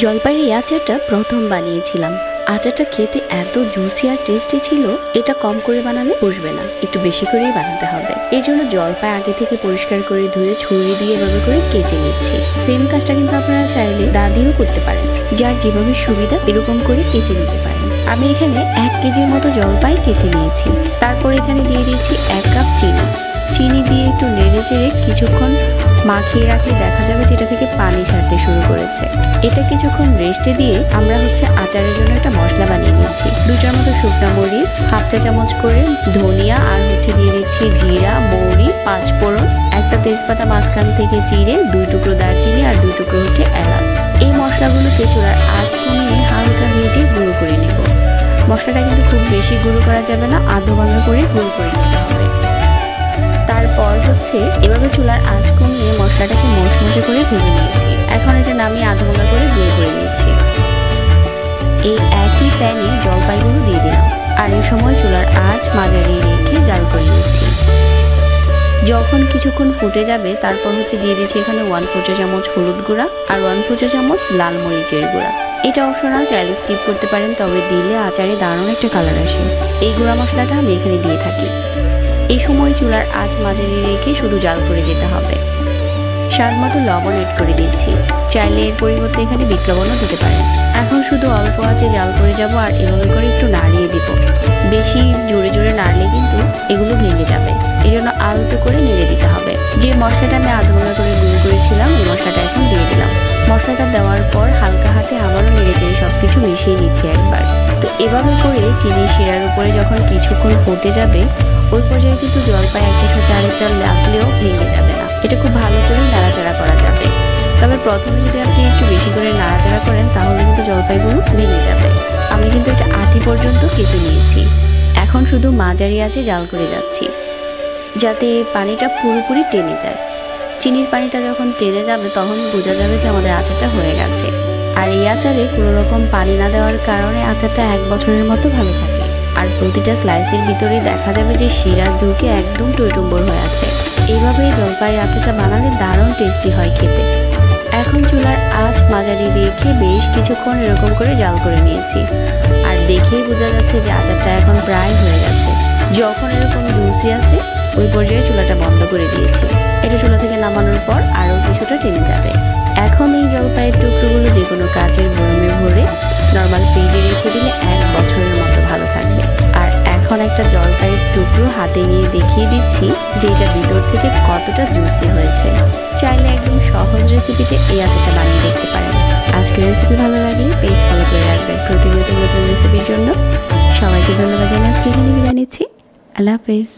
জলপাইয়ের এই আচারটা প্রথম বানিয়েছিলাম। আচারটা খেতে এত জুসি আর টেস্টি ছিল, এটা কম করে বানালে বসবে না, একটু বেশি করেই বানাতে হবে। এই জন্য জলপাই আগে থেকে পরিষ্কার করে ধুয়ে ছুরি দিয়ে এভাবে করে কেচে নিচ্ছি। সেম কাজটা কিন্তু আপনারা চাইলে দা দিয়েও করতে পারেন, যার যেভাবে সুবিধা এরকম করে কেচে নিতে পারেন। আমি এখানে 1 কেজির মতো জলপাই কেচে নিয়েছি। তারপর এখানে দিয়ে দিয়েছি 1 কাপ চিনি। চিনি দিয়ে একটু নেড়ে চেড়ে কিছুক্ষণ মাখিয়ে রাখলে দেখা যাবে যেটা থেকে পানি ছাড়তে শুরু করেছে। এটা কিছুক্ষণ রেস্টে দিয়ে আমরা আচারের জন্য একটা মশলা বানিয়ে নিচ্ছি। 2টার মতো শুকনো মরিচ, 1/2 চা চামচ করে ধনিয়া, আর দিয়ে দিচ্ছি জিরা, মৌরি, 5 ফোড়ন, একটা তেজপাতা মাঝখান থেকে চিড়ে, 2 টুকরো দারচিনি আর 2 টুকরো এলাচ। এই মশলাগুলোকে চুলার আঁচ কমিয়ে হালকা ভেজে গুঁড়ো করে নেব। মশলাটা কিন্তু খুব বেশি গুঁড়ো করা যাবে না, আধো ভাঙা করে গুঁড়ো করে নিতে হবে। তারপর এভাবে চুলার আঁচ কমিয়ে মশলাটাকে মশমশে করে ভেজে নিয়েছি। এখন এটা নামিয়ে আধা ঘন্টা করে গুঁড়ো করে নিচ্ছি। এই একই প্যানে জলপাইগুলো দিয়ে দিলাম, আর এই সময় চুলার আঁচ মাঝারি রেখে জাল করে নিচ্ছি। যখন কিছুক্ষণ ফুটে যাবে তারপর দিয়ে দিচ্ছি এখানে 1/4 চা চামচ হলুদ গুঁড়া আর 1/4 চা চামচ লাল মরিচের গুঁড়া। এটা অপশনাল, চাইলে স্কিপ করতে পারেন, তবে দিলে আচারে দারুণ একটা কালার আসে। এই গুঁড়া মশলাটা আমি এখানে দিয়ে থাকি। এই সময় চুলার আঁচ মাঝারি রেখে শুধু জাল করে যেতে হবে। স্বাদ মতো লবণ এড করে দিচ্ছি, চাইলে এর পরিবর্তে এখানে বিট লবণও দিতে পারেন। এখন শুধু অল্প আঁচে জাল করে যাব আর এভাবে করে একটু নাড়িয়ে দিব। বেশি জোরে জোরে নাড়লে কিন্তু এগুলো ভেঙে যাবে, এই জন্য আলতো করে নেড়ে দিতে হবে। যে মশলাটা আমি আধা ঘন্টা করে গুঁড়ো করেছিলাম এই মশলাটা এখন দিয়ে দিলাম। মশলাটা দেওয়ার পর হালকা হাতে আবারও নেড়ে চেড়ে সবকিছু মিশিয়ে নিচ্ছি একবার। তো এভাবে করে চিনি শিরার উপরে যখন কিছুক্ষণ ফুটে যাবে, ওই পর্যায়ে কিন্তু জলপাই একটার সাথে আরেকটা লাগলেও ভেঙে যাবে না। এটা খুব ভালো করে নাড়াচাড়া করা যাবে, তবে প্রথমে যদি আপনি একটু বেশি করে নাড়াচাড়া করেন তাহলে কিন্তু জলপাইগুলো ভেঙে যাবে। আমি কিন্তু এটা আটি পর্যন্ত কেটে নিয়েছি। এখন শুধু মাঝারি আঁচে জাল করে যাচ্ছি, যাতে পানিটা পুরোপুরি টেনে যায়। চিনির পানিটা যখন টেনে যাবে তখন বোঝা যাবে যে আমাদের আচারটা হয়ে গেছে। আর এই আচারে কোনো রকম পানি না দেওয়ার কারণে আচারটা 1 বছরের মতো ভালো থাকে। আর প্রতিটা স্লাইসের ভিতরে দেখা যাবে যে শিরা ঢুকে একদম টইটুম্বর হয়ে আছে। এইভাবে জলপাইয়ের আচারটা বানালে দারুণ টেস্টি হয় খেতে। এখন চুলার আঁচ মাঝারি রেখে বেশ কিছুক্ষণ এরকম করে জাল করে নিয়েছি, আর দেখেই বোঝা যাচ্ছে যে আচারটা এখন প্রায় হয়ে গেছে। যখন এরকম জুসি আছে ওই পর্যায়ে চুলাটা বন্ধ করে দিয়েছি। এটা চুলা থেকে নামানোর পর আরও কিছুটা টেনে যাবে। এখন এই জলপাইয়ের টুকরোগুলো যে কোনো কাচের বয়মে ভরে নর্মাল ফ্রিজে রেখে দিলে 1 বছরের মতো ভালো থাকবে। আর এখন একটা জলপাইয়ের টুকরো হাতে নিয়ে দেখিয়ে দিচ্ছি যে এটা ভিতর থেকে কতটা জুসি হয়েছে। চাইলে একদম সহজ রেসিপিতে এই আচারটা বানিয়ে দেখতে পারেন। আজকের রেসিপি ভালো লাগলে পেজ ফলো করে রাখবেন প্রতিনিয়ত নতুন রেসিপির জন্য। সবাইকে ধন্যবাদ জানিয়ে আজকে এখানে বিদায় নিচ্ছি। আল্লাহ হাফেজ।